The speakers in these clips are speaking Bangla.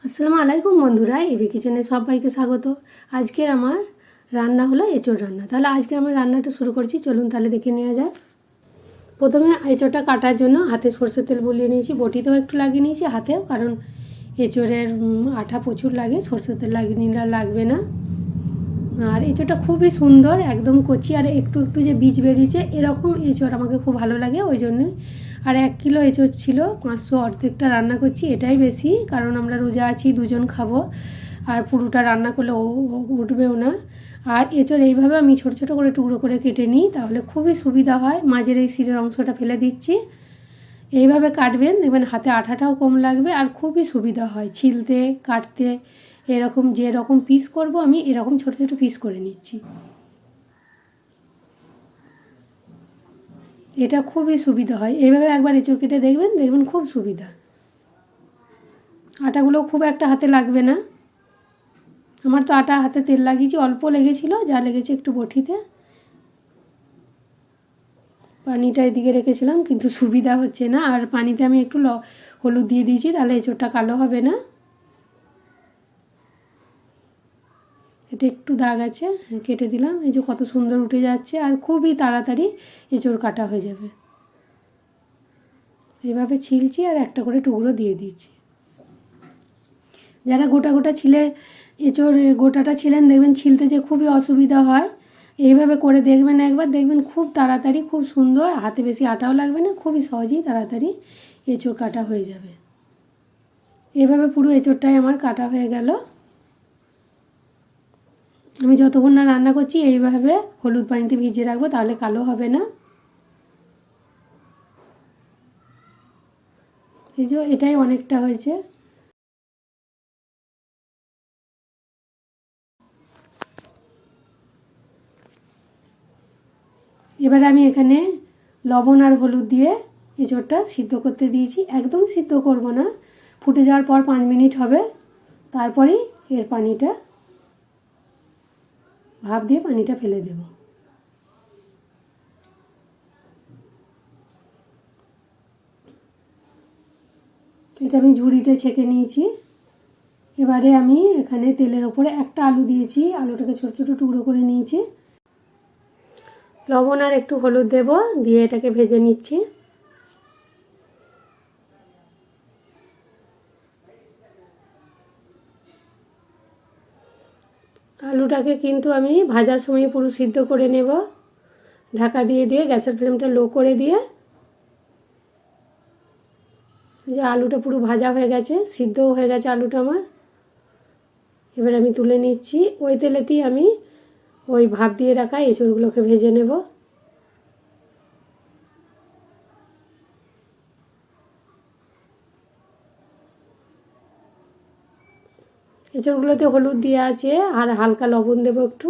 আসসালামু আলাইকুম বন্ধুরা, এবি কিচেনে সবাইকে স্বাগত। আজকের আমার রান্না হলো এঁচোড় রান্না। তাহলে আজকে আমার রান্নাটা শুরু করছি, চলুন তাহলে দেখে নেওয়া যাক। প্রথমে এঁচোড়টা কাটার জন্য হাতে সরষের তেল বুলিয়ে নিয়েছি, বটিতেও একটু লাগিয়ে নিয়েছি, হাতেও, কারণ এঁচোড়ের আঠা প্রচুর লাগে, সরষের তেল লাগিয়ে নিলে লাগবে না। আর এঁচোড়টা খুবই সুন্দর, একদম কচি, আর একটু একটু যে বীজ বেরিয়েছে এরকম এঁচোড় আমাকে খুব ভালো লাগে, ওই জন্যই। আর 1 কিলো এঁচোড় ছিল, 500 অর্ধেকটা রান্না করছি, এটাই বেশি, কারণ আমরা রোজা আছি, 2 জন খাবো, আর পুরোটা রান্না করলে উঠবেও না। আর এঁচোড় এইভাবে আমি ছোটো ছোটো করে টুকরো করে কেটে নিই, তাহলে খুবই সুবিধা হয়। মাঝের এই শিরের অংশটা ফেলে দিচ্ছি, এইভাবে কাটবেন, দেখবেন হাতে আঠাটাও কম লাগবে, আর খুবই সুবিধা হয় ছিলতে, কাটতে। এরকম যেরকম পিস করব আমি এরকম ছোটো ছোটো পিস করে নিচ্ছি, এটা খুবই সুবিধা হয়। এইভাবে একবার এঁচোড় কেটে দেখবেন, দেখবেন খুব সুবিধা। আটাগুলো খুব একটা হাতে লাগবে না, আমার তো আটা হাতে তেল লাগিয়েছি, অল্প লেগেছিলো, যা লেগেছে একটু বটিতে। পানিটা এদিকে রেখেছিলাম, কিন্তু সুবিধা হচ্ছে না। আর পানিতে আমি একটু হলুদ দিয়ে দিয়েছি, তাহলে এঁচোড়টা কালো হবে না। এতে একটু দাগ আছে, কেটে দিলাম। এই যে কত সুন্দর উঠে যাচ্ছে, আর খুবই তাড়াতাড়ি এঁচোড় কাটা হয়ে যাবে। এভাবে ছিলছি আর একটা করে টুকরো দিয়ে দিচ্ছি। যারা গোটা গোটা ছিলে এঁচোড় গোটাটা ছিলেন, দেখবেন ছিলতে যে খুবই অসুবিধা হয়, এইভাবে করে দেখবেন একবার, দেখবেন খুব তাড়াতাড়ি, খুব সুন্দর, হাতে বেশি আটাও লাগবে না, খুবই সহজেই তাড়াতাড়ি এঁচোড় কাটা হয়ে যাবে। এভাবে পুরো এঁচোড়টাই আমার কাটা হয়ে গেল। আমি যতক্ষণ না রান্না করছি এইভাবে হলুদ পানিতে ভিজিয়ে রাখবো, তাহলে কালো হবে না। এই যে এটাই অনেকটা হয়েছে। এবারে আমি এখানে লবণ আর হলুদ দিয়ে এঁচোড়টা সিদ্ধ করতে দিয়েছি, একদম সিদ্ধ করব না, ফুটে যাওয়ার পর 5 মিনিট হবে, তারপরেই এর পানিটা ভাপ দিয়ে পানিটা ফেলে দেব। এটা আমি ঝুড়িতে ছেঁকে নিয়েছি। এবারে আমি এখানে তেলের ওপরে একটা আলু দিয়েছি, আলুটাকে ছোটো ছোটো টুকরো করে নিয়েছি, লবণ আর একটু হলুদ দেব, দিয়ে এটাকে ভেজে নিচ্ছি। আলুটাকে কিন্তু আমি ভাজার সময় পুরো সিদ্ধ করে নেব, ঢাকা দিয়ে দিয়ে গ্যাসের ফ্লেমটা লো করে দিয়ে। যে আলুটা পুরো ভাজা হয়ে গেছে, সিদ্ধও হয়ে গেছে আলুটা আমার। এবার আমি তুলে নিচ্ছি, ওই তেলেতেই আমি ওই ভাপ দিয়ে রাখা এঁচোড়গুলোকে ভেজে নেব। এঁচোড়গুলোতে হলুদ দেওয়া আছে, আর হালকা লবণ দেবো একটু,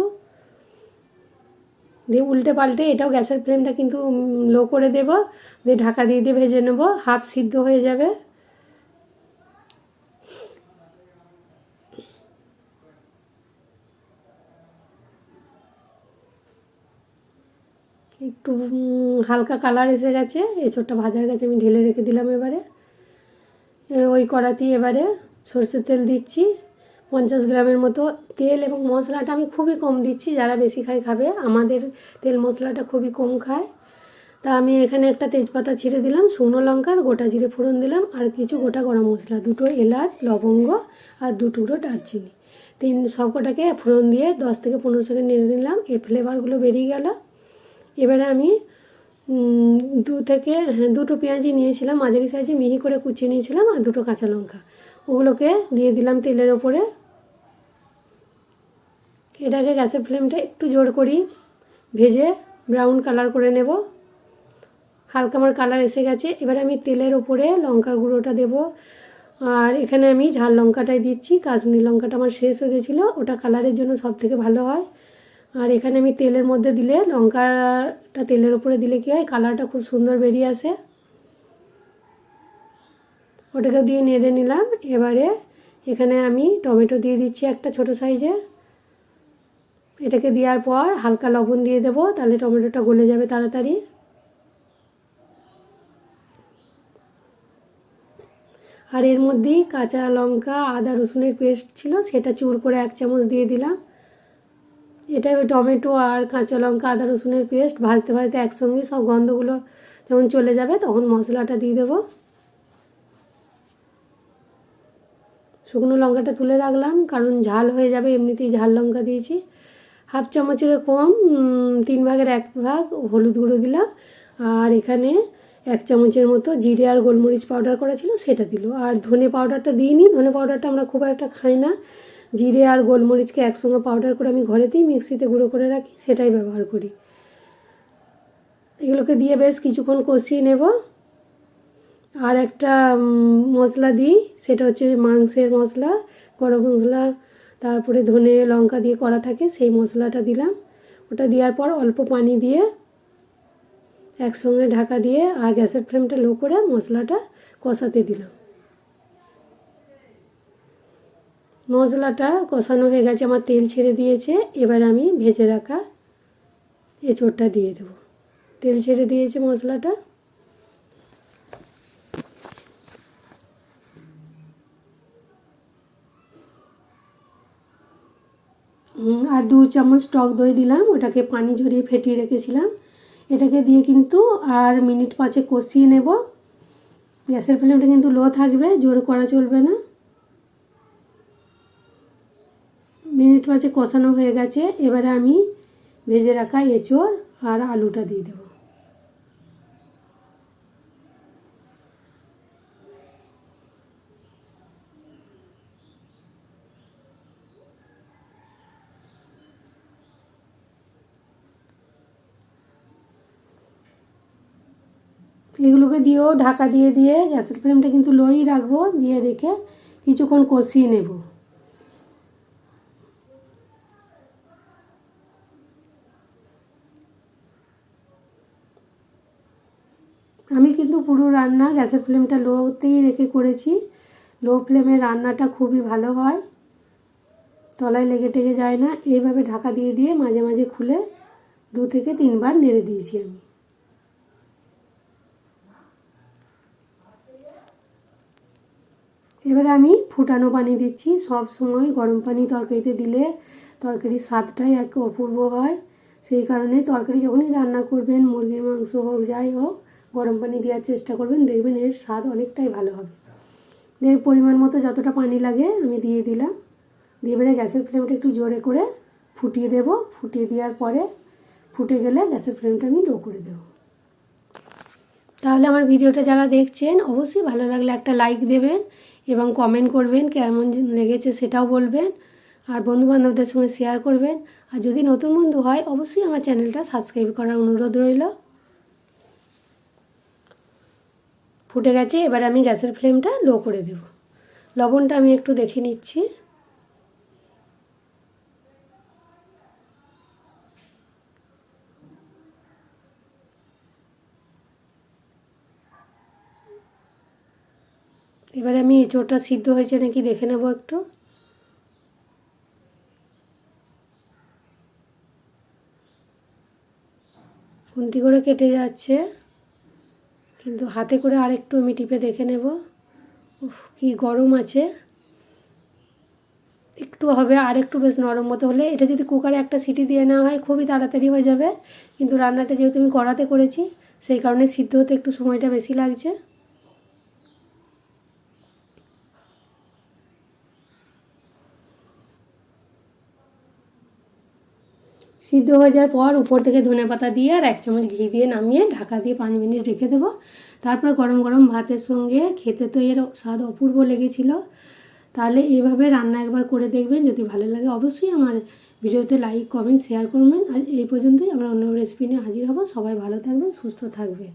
দিয়ে উল্টে পাল্টে এটাও গ্যাসের ফ্লেমটা কিন্তু লো করে দেব, দিয়ে ঢাকা দিয়ে দিয়ে ভেজে নেব, হাফ সিদ্ধ হয়ে যাবে। একটু হালকা কালার এসে গেছে, এঁচোড়টা ভাজা হয়ে গেছে, আমি ঢেলে রেখে দিলাম। এবারে ওই কড়াতেই এবারে সরষের তেল দিচ্ছি, 50 গ্রামের মতো তেল, এবং মশলাটা আমি খুবই কম দিচ্ছি, যারা বেশি খায় খাবে, আমাদের তেল মশলাটা খুবই কম খায়। তা আমি এখানে একটা তেজপাতা ছিঁড়ে দিলাম, শুকনো লঙ্কার গোটা জিরে ফোড়ন দিলাম, আর কিছু গোটা গরম মশলা, 2টো এলাচ, লবঙ্গ, আর 2 টুকরো দারচিনি, সবকটাকে ফোড়ন দিয়ে 10 থেকে 15 সেকেন্ড নেড়ে নিলাম, এর ফ্লেভারগুলো বেরিয়ে গেল। এবারে আমি 2 পেঁয়াজি নিয়েছিলাম, মাঝারি সাইজে মিহি করে কুচিয়ে নিয়েছিলাম, আর 2 কাঁচা লঙ্কা, ওগুলোকে দিয়ে দিলাম তেলের ওপরে। এটাকে গ্যাসের ফ্লেমটা একটু জোর করি ভেজে ব্রাউন কালার করে নেব। হালকা আমার কালার এসে গেছে, এবার আমি তেলের ওপরে লঙ্কার গুঁড়োটা দেব, আর এখানে আমি ঝাল লঙ্কাটাই দিচ্ছি, কাশ্মীরি লঙ্কাটা আমার শেষ হয়ে গেছিলো, ওটা কালারের জন্য সব থেকে ভালো হয়। আর এখানে আমি তেলের মধ্যে দিলে, লঙ্কাটা তেলের ওপরে দিলে কী হয়, কালারটা খুব সুন্দর বেরিয়ে আসে। ওটাকে দিয়ে নেড়ে নিলাম। এবারে এখানে আমি টমেটো দিয়ে দিচ্ছি একটা ছোটো সাইজের, এটাকে দেওয়ার পর হালকা লবণ দিয়ে দেবো, তাহলে টমেটোটা গলে যাবে তাড়াতাড়ি। আর এর মধ্যেই কাঁচা লঙ্কা আদা রসুনের পেস্ট ছিল, সেটা চুর করে 1 চামচ দিয়ে দিলাম। এটা ওই টমেটো আর কাঁচা লঙ্কা আদা রসুনের পেস্ট ভাজতে ভাজতে একসঙ্গে সব গন্ধগুলো যখন চলে যাবে তখন মশলাটা দিয়ে দেবো। শুকনো লঙ্কাটা তুলে রাখলাম, কারণ ঝাল হয়ে যাবে, এমনিতেই ঝাল লঙ্কা দিয়েছি। 1/2 চামচের কম 3 ভাগের 1 ভাগ হলুদ গুঁড়ো দিলাম। আর এখানে 1 চামচের মতো জিরে আর গোলমরিচ পাউডার করা ছিল সেটা দিল। আর ধনে পাউডারটা দিইনি, ধনে পাউডারটা আমরা খুব একটা খাই না। জিরে আর গোলমরিচকে একসঙ্গে পাউডার করে আমি ঘরেতেই মিক্সিতে গুঁড়ো করে রাখি, সেটাই ব্যবহার করি। এগুলোকে দিয়ে বেশ কিছুক্ষণ কষিয়ে নেব। আর একটা মশলা দিই, সেটা হচ্ছে মাংসের মশলা, গরম মশলা, তারপরে ধনে লঙ্কা দিয়ে করা থাকে, সেই মশলাটা দিলাম। ওটা দেওয়ার পর অল্প পানি দিয়ে একসঙ্গে ঢাকা দিয়ে আর গ্যাসের ফ্লেমটা লো করে মশলাটা কষাতে দিলাম। মশলাটা কষানো হয়ে গেছে, আমার তেল ছেড়ে দিয়েছে। এবার আমি ভেজে রাখা এঁচোড়টা দিয়ে দেবো। তেল ছেড়ে দিয়েছে মশলাটা। আর 2 চামচ টক দই দিলাম, ওটাকে পানি ঝরিয়ে ফেটিয়ে রেখেছিলাম। এটাকে দিয়ে কিন্তু আর মিনিট 5 কষিয়ে নেব। গ্যাসের ফ্লেমটা কিন্তু লো থাকবে, জোর করা চলবে না। মিনিট 5 কষানো হয়ে গেছে। এবারে আমি ভেজে রাখা এঁচোড় আর আলুটা দিয়ে দেবো। এগুলোকে দিয়েও ঢাকা দিয়ে দিয়ে গ্যাসের ফ্লেমটা কিন্তু লোই রাখবো, দিয়ে রেখে কিছুক্ষণ কষিয়ে নেব। আমি কিন্তু পুরো রান্না গ্যাসের ফ্লেমটা লোতেই রেখে করেছি। লো ফ্লেমে রান্নাটা খুবই ভালো হয়, তলায় লেগে টেগে যায় না। এইভাবে ঢাকা দিয়ে দিয়ে মাঝে মাঝে খুলে 2 থেকে 3 বার নেড়ে দিয়েছি আমি। এবারে আমি ফুটানো পানি দিচ্ছি। সব সময় গরম পানি তরকারিতে দিলে তরকারির স্বাদটাই এক অপূর্ব হয়। সেই কারণে তরকারি যখনই রান্না করবেন, মুরগির মাংস হোক যাই হোক, গরম পানি দেওয়ার চেষ্টা করবেন, দেখবেন এর স্বাদ অনেকটাই ভালো হবে। দেখ পরিমাণ মতো যতটা পানি লাগে আমি দিয়ে দিলাম। দিয়ে এবারে গ্যাসের ফ্লেমটা একটু জোরে করে ফুটিয়ে দেব। ফুটিয়ে দেওয়ার পরে ফুটে গেলে গ্যাসের ফ্লেমটা আমি লো করে দেবো। তাহলে আমার ভিডিওটা যারা দেখছেন অবশ্যই ভালো লাগলে একটা লাইক দেবেন এবং কমেন্ট করবেন, কেমন লেগেছে সেটাও বলবেন। আর বন্ধুবান্ধবদের সঙ্গে শেয়ার করবেন। আর যদি নতুন বন্ধু হয় অবশ্যই আমার চ্যানেলটা সাবস্ক্রাইব করার অনুরোধ রইল। ফুটে গেছে, এবার আমি গ্যাসের ফ্লেমটা লো করে দেব। লবণটা আমি একটু দেখে নিচ্ছি। এবারে আমি এঁচোড়টা সিদ্ধ হয়েছে নাকি দেখে নেব একটু। খুন্তি করে কেটে যাচ্ছে, কিন্তু হাতে করে আরেকটু আমি টিপে দেখে নেব। উফ, কি গরম আছে। একটু হবে, আর একটু বেশ নরম মতো হলে, এটা যদি কুকারে একটা সিটি দিয়ে নেওয়া হয় খুবই তাড়াতাড়ি হয়ে যাবে। কিন্তু রান্নাটা যেহেতু আমি কড়াতে করেছি সেই কারণে সিদ্ধ হতে একটু সময়টা বেশি লাগছে। সিদ্ধ হয়ে যাওয়ার পর উপর থেকে ধনেপাতা দিয়ে আর 1 চামচ ঘি দিয়ে নামিয়ে ঢাকা দিয়ে 5 মিনিট রেখে দেবো। তারপরে গরম গরম ভাতের সঙ্গে খেতে তো এর স্বাদ অপূর্ব লেগেছিল। তাহলে এইভাবে রান্না একবার করে দেখবেন, যদি ভালো লাগে অবশ্যই আমার ভিডিওতে লাইক কমেন্ট শেয়ার করবেন। আর এই পর্যন্তই, আমরা অন্য রেসিপি নিয়ে হাজির হব। সবাই ভালো থাকবেন, সুস্থ থাকবেন।